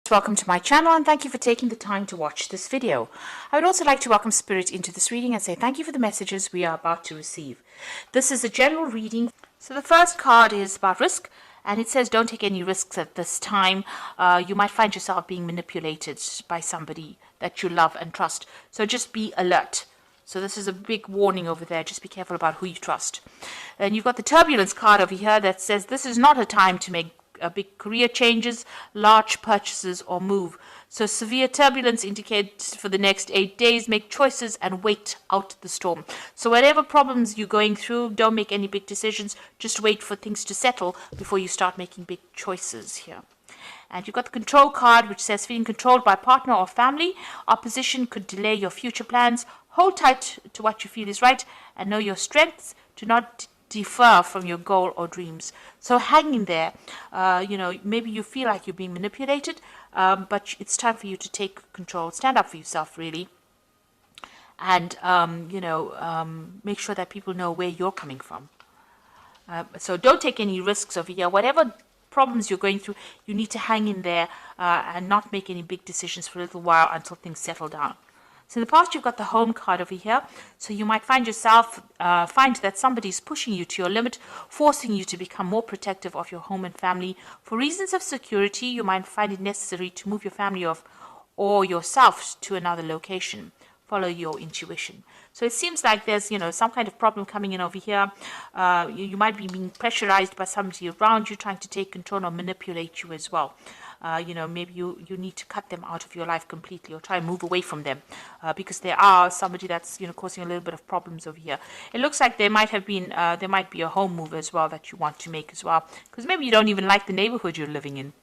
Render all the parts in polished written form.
Welcome to my channel and thank you for taking the time to watch this video. I would also like to welcome Spirit into this reading and say thank you for the messages we are about to receive. This is a general reading. So the first card is about risk, and it says don't take any risks at this time. You might find yourself being manipulated by somebody that you love and trust. So just be alert. So this is a big warning over there. Just be careful about who you trust. And you've got the turbulence card over here that says this is not a time to make big career changes, large purchases, or move. So severe turbulence indicates for the next 8 days, make choices and wait out the storm. So whatever problems you're going through, don't make any big decisions. Just wait for things to settle before you start making big choices here. And you've got the control card, which says feeling controlled by partner or family. Opposition could delay your future plans. Hold tight to what you feel is right and know your strengths. Do not defer from your goal or dreams. So hang in there. Maybe you feel like you're being manipulated, but it's time for you to take control. Stand up for yourself, really. And, make sure that people know where you're coming from. So don't take any risks over here. Whatever problems you're going through, you need to hang in there and not make any big decisions for a little while until things settle down. So in the past, you've got the home card over here. So you might find yourself, find that somebody's pushing you to your limit, forcing you to become more protective of your home and family. For reasons of security, you might find it necessary to move your family or yourself to another location. Follow your intuition. So it seems like there's, some kind of problem coming in over here. You might be being pressurized by somebody around you trying to take control or manipulate you as well. Maybe you need to cut them out of your life completely or try and move away from them because there are somebody that's, causing a little bit of problems over here. It looks like there might be a home move as well that you want to make as well, because maybe you don't even like the neighborhood you're living in.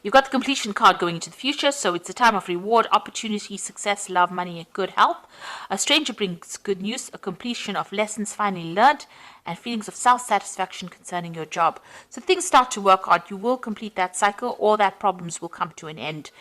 You've got the completion card going into the future, so it's a time of reward, opportunity, success, love, money, and good health. A stranger brings good news, a completion of lessons finally learned, and feelings of self-satisfaction concerning your job. So things start to work out. You will complete that cycle. All that problems will come to an end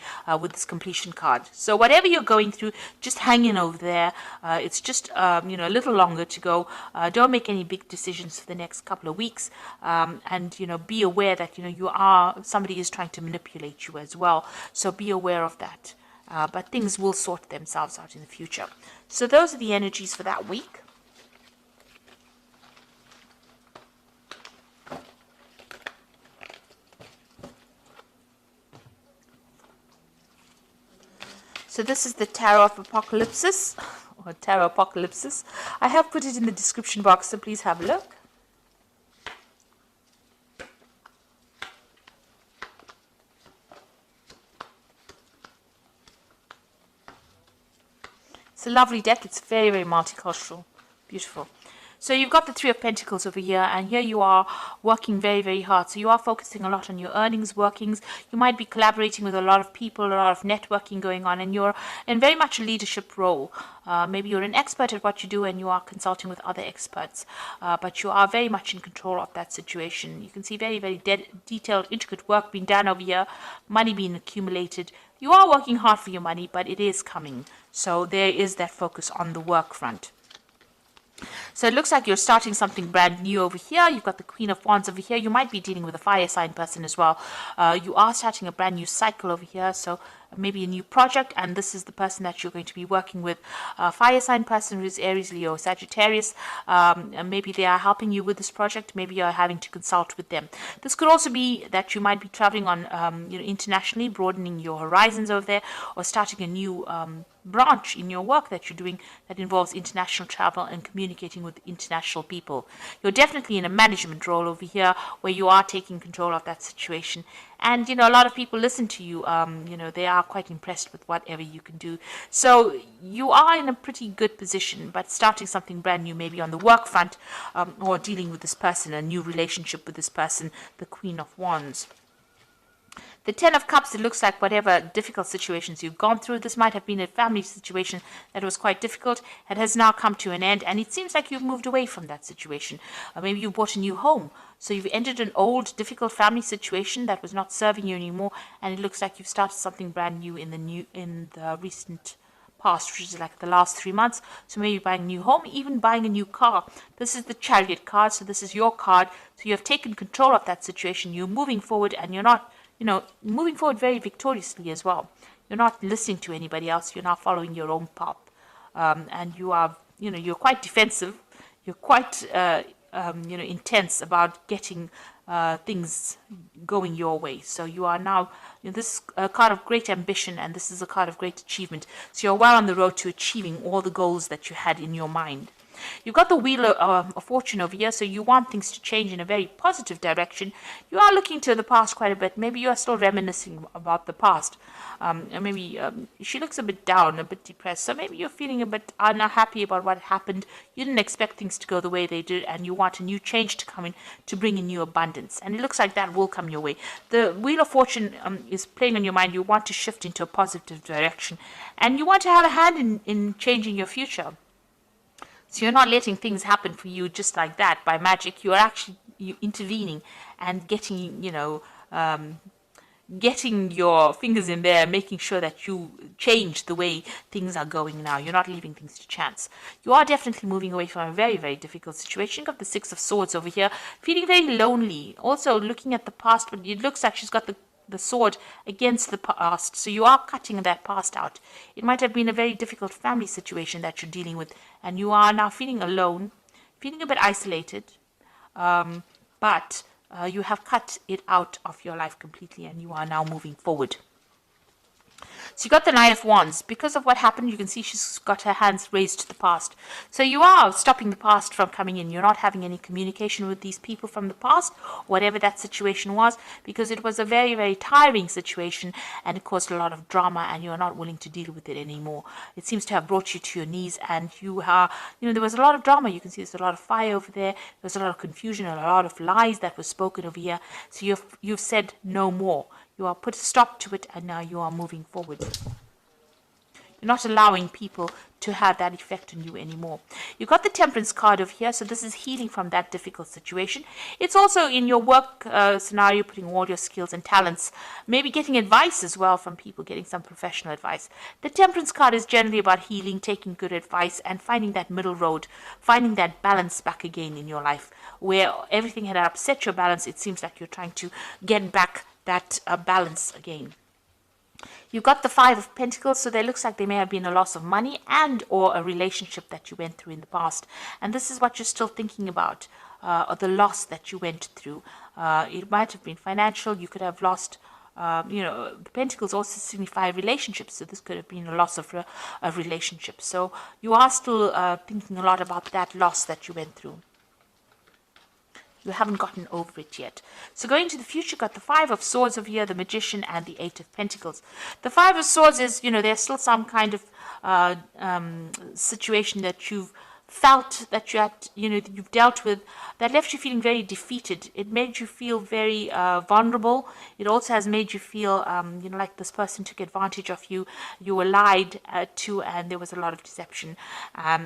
with this completion card. So whatever you're going through, just hang in over there. It's just, a little longer to go. Don't make any big decisions for the next couple of weeks. And be aware that, somebody is trying to manipulate you as well. So be aware of that. But things will sort themselves out in the future. So those are the energies for that week. So this is the Tarot of Apocalypsis, or Tarot Apocalypsis. I have put it in the description box, so please have a look. It's a lovely deck. It's very, very multicultural. Beautiful. So you've got the Three of Pentacles over here, and here you are working very, very hard. So you are focusing a lot on your earnings, workings. You might be collaborating with a lot of people, a lot of networking going on, and you're in very much a leadership role. Maybe you're an expert at what you do and you are consulting with other experts, but you are very much in control of that situation. You can see very, very detailed, intricate work being done over here, money being accumulated. You are working hard for your money, but it is coming. So there is that focus on the work front. So it looks like you're starting something brand new over here. You've got the Queen of Wands over here. You might be dealing with a fire sign person as well. You are starting a brand new cycle over here. So maybe a new project, and this is the person that you're going to be working with. Fire sign person who is Aries, Leo, Sagittarius. And maybe they are helping you with this project. Maybe you're having to consult with them. This could also be that you might be traveling on, internationally, broadening your horizons over there, or starting a new branch in your work that you're doing that involves international travel and communicating with international people. You're definitely in a management role over here where you are taking control of that situation. And, a lot of people listen to you. They are quite impressed with whatever you can do. So you are in a pretty good position, but starting something brand new, maybe on the work front, or dealing with this person, a new relationship with this person, the Queen of Wands. The Ten of Cups, it looks like whatever difficult situations you've gone through, this might have been a family situation that was quite difficult. It has now come to an end, and it seems like you've moved away from that situation. Maybe you bought a new home. So you've ended an old, difficult family situation that was not serving you anymore, and it looks like you've started something brand new in the recent past, which is like the last 3 months. So maybe buying a new home, even buying a new car. This is the Chariot card, so this is your card. So you have taken control of that situation. You're moving forward, and you're not moving forward very victoriously as well. You're not listening to anybody else. You're not following your own path. And you are, you're quite defensive. You're quite, intense about getting things going your way. So you are now, this is a card of great ambition, and this is a card of great achievement. So you're well on the road to achieving all the goals that you had in your mind. You've got the Wheel of Fortune over here, so you want things to change in a very positive direction. You are looking to the past quite a bit. Maybe you are still reminiscing about the past. Maybe she looks a bit down, a bit depressed. So maybe you're feeling a bit unhappy about what happened. You didn't expect things to go the way they did, and you want a new change to come in to bring in new abundance. And it looks like that will come your way. The Wheel of Fortune is playing on your mind. You want to shift into a positive direction, and you want to have a hand in changing your future. So you're not letting things happen for you just like that by magic. You're actually intervening and getting, getting your fingers in there, making sure that you change the way things are going now. You're not leaving things to chance. You are definitely moving away from a very, very difficult situation. You've got the Six of Swords over here, feeling very lonely. Also looking at the past, but it looks like she's got the sword against the past. So you are cutting that past out. It might have been a very difficult family situation that you're dealing with, and you are now feeling alone, feeling a bit isolated, but you have cut it out of your life completely, and you are now moving forward. So you got the Nine of Wands. Because of what happened, you can see she's got her hands raised to the past. So you are stopping the past from coming in. You're not having any communication with these people from the past, whatever that situation was, because it was a very, very tiring situation, and it caused a lot of drama, and you're not willing to deal with it anymore. It seems to have brought you to your knees, and you are, there was a lot of drama. You can see there's a lot of fire over there. There's a lot of confusion and a lot of lies that were spoken over here. So you've said no more. You are put a stop to it, and now you are moving forward. You're not allowing people to have that effect on you anymore. You've got the Temperance card over here, so this is healing from that difficult situation. It's also in your work scenario, putting all your skills and talents, maybe getting advice as well from people, getting some professional advice. The Temperance card is generally about healing, taking good advice, and finding that middle road, finding that balance back again in your life. Where everything had upset your balance, it seems like you're trying to get back that balance again. You've got the Five of Pentacles, so there looks like there may have been a loss of money and or a relationship that you went through in the past. And this is what you're still thinking about, or the loss that you went through. It might have been financial. You could have lost, the Pentacles also signify relationships, so this could have been a loss of a relationship. So you are still thinking a lot about that loss that you went through. You haven't gotten over it yet. So going to the future, got the Five of Swords over here, the Magician, and the Eight of Pentacles. The Five of Swords is, there's still some kind of situation that you've felt that you had, you've dealt with, that left you feeling very defeated. It made you feel very vulnerable. It also has made you feel, like this person took advantage of you. You were lied to, and there was a lot of deception.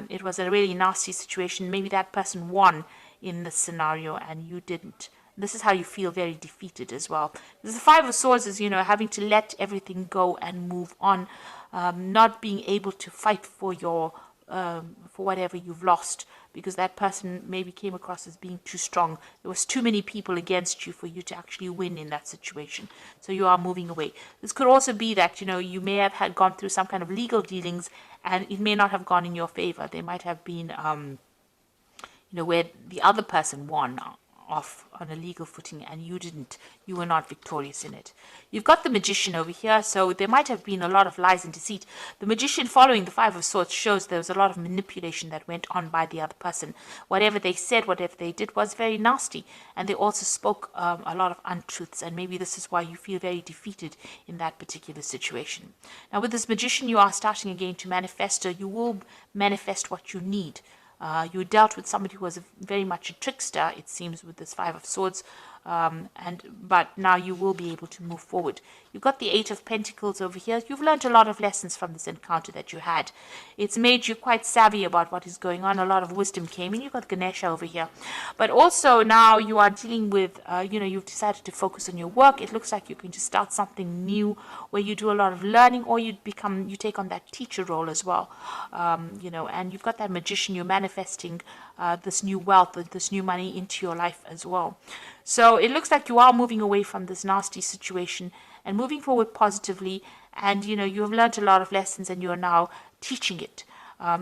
It was a really nasty situation. Maybe that person won in this scenario and you didn't. This is how you feel very defeated as well. The Five of Swords is, having to let everything go and move on, not being able to fight for your for whatever you've lost, because that person maybe came across as being too strong. There was too many people against you for you to actually win in that situation. So you are moving away. This could also be that, you may have gone through some kind of legal dealings, and it may not have gone in your favor. There might have been where the other person won off on a legal footing and you didn't. You were not victorious in it. You've got the Magician over here, so there might have been a lot of lies and deceit. The Magician, following the Five of Swords, shows there was a lot of manipulation that went on by the other person. Whatever they said, whatever they did was very nasty, and they also spoke a lot of untruths, and maybe this is why you feel very defeated in that particular situation. Now with this Magician, you are starting again to manifest, or you will manifest what you need. You dealt with somebody who was very much a trickster, it seems, with this Five of Swords, but now you will be able to move forward. You've got the Eight of Pentacles over here. You've learned a lot of lessons from this encounter that you had. It's made you quite savvy about what is going on. A lot of wisdom came in. You've got Ganesha over here. But also now you are dealing with, you've decided to focus on your work. It looks like you're going to start something new where you do a lot of learning, or you take on that teacher role as well. And you've got that magician. You're manifesting this new wealth, this new money into your life as well. So it looks like you are moving away from this nasty situation and moving forward positively. And, you have learned a lot of lessons and you are now teaching it.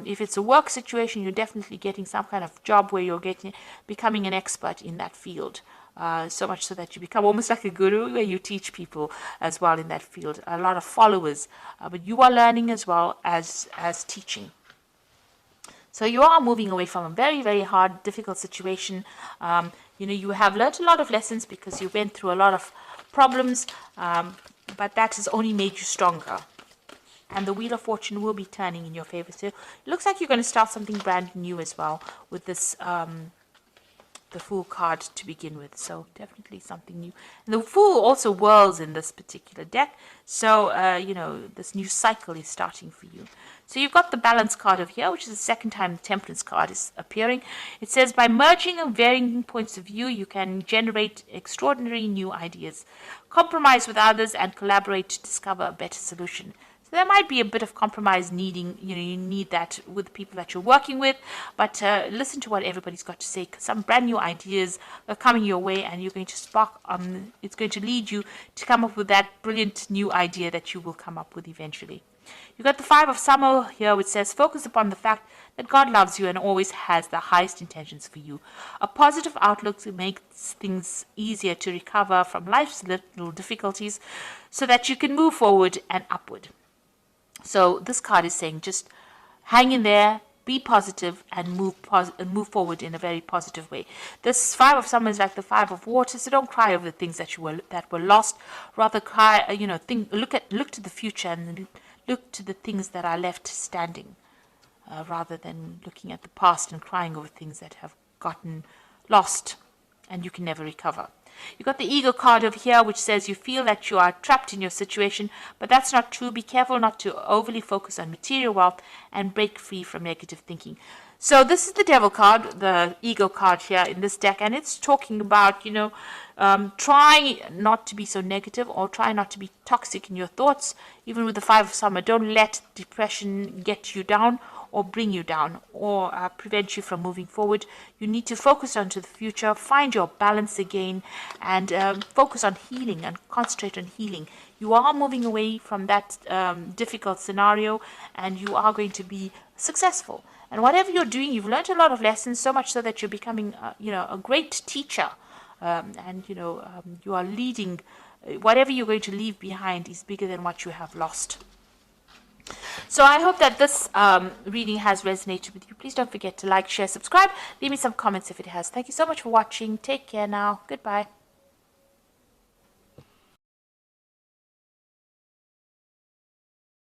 If it's a work situation, you're definitely getting some kind of job where you're becoming an expert in that field. So much so that you become almost like a guru, where you teach people as well in that field. A lot of followers, but you are learning as well as teaching. So you are moving away from a very, very hard, difficult situation. You have learned a lot of lessons because you went through a lot of problems, but that has only made you stronger. And the Wheel of Fortune will be turning in your favor. So it looks like you're going to start something brand new as well with this, the Fool card to begin with. So definitely something new. And the Fool also whirls in this particular deck. So, this new cycle is starting for you. So you've got the Balance card over here, which is the second time the Temperance card is appearing. It says, by merging and varying points of view, you can generate extraordinary new ideas. Compromise with others and collaborate to discover a better solution. So there might be a bit of compromise needing, you need that with the people that you're working with, but listen to what everybody's got to say, because some brand new ideas are coming your way and you're going to spark, it's going to lead you to come up with that brilliant new idea that you will come up with eventually. You've got the Five of Summer here, which says, focus upon the fact that God loves you and always has the highest intentions for you. A positive outlook makes things easier to recover from life's little difficulties so that you can move forward and upward. So this card is saying just hang in there, be positive, and move forward in a very positive way. This Five of Summer is like the Five of Water, so don't cry over the things that were lost. Rather cry, look to the future and look to the things that are left standing, rather than looking at the past and crying over things that have gotten lost and you can never recover. You've got the Eagle card over here, which says you feel that you are trapped in your situation, but that's not true. Be careful not to overly focus on material wealth and break free from negative thinking. So this is the Devil card, the Eagle card here in this deck, and it's talking about, try not to be so negative or try not to be toxic in your thoughts. Even with the Five of Summer, don't let depression get you down or bring you down or prevent you from moving forward. You need to focus onto the future, find your balance again, and focus on healing and concentrate on healing. You are moving away from that difficult scenario and you are going to be successful. And whatever you're doing, you've learned a lot of lessons, so much so that you're becoming a great teacher. You are leading. Whatever you're going to leave behind is bigger than what you have lost. So I hope that this reading has resonated with you. Please don't forget to like, share, subscribe. Leave me some comments if it has. Thank you so much for watching. Take care now. Goodbye.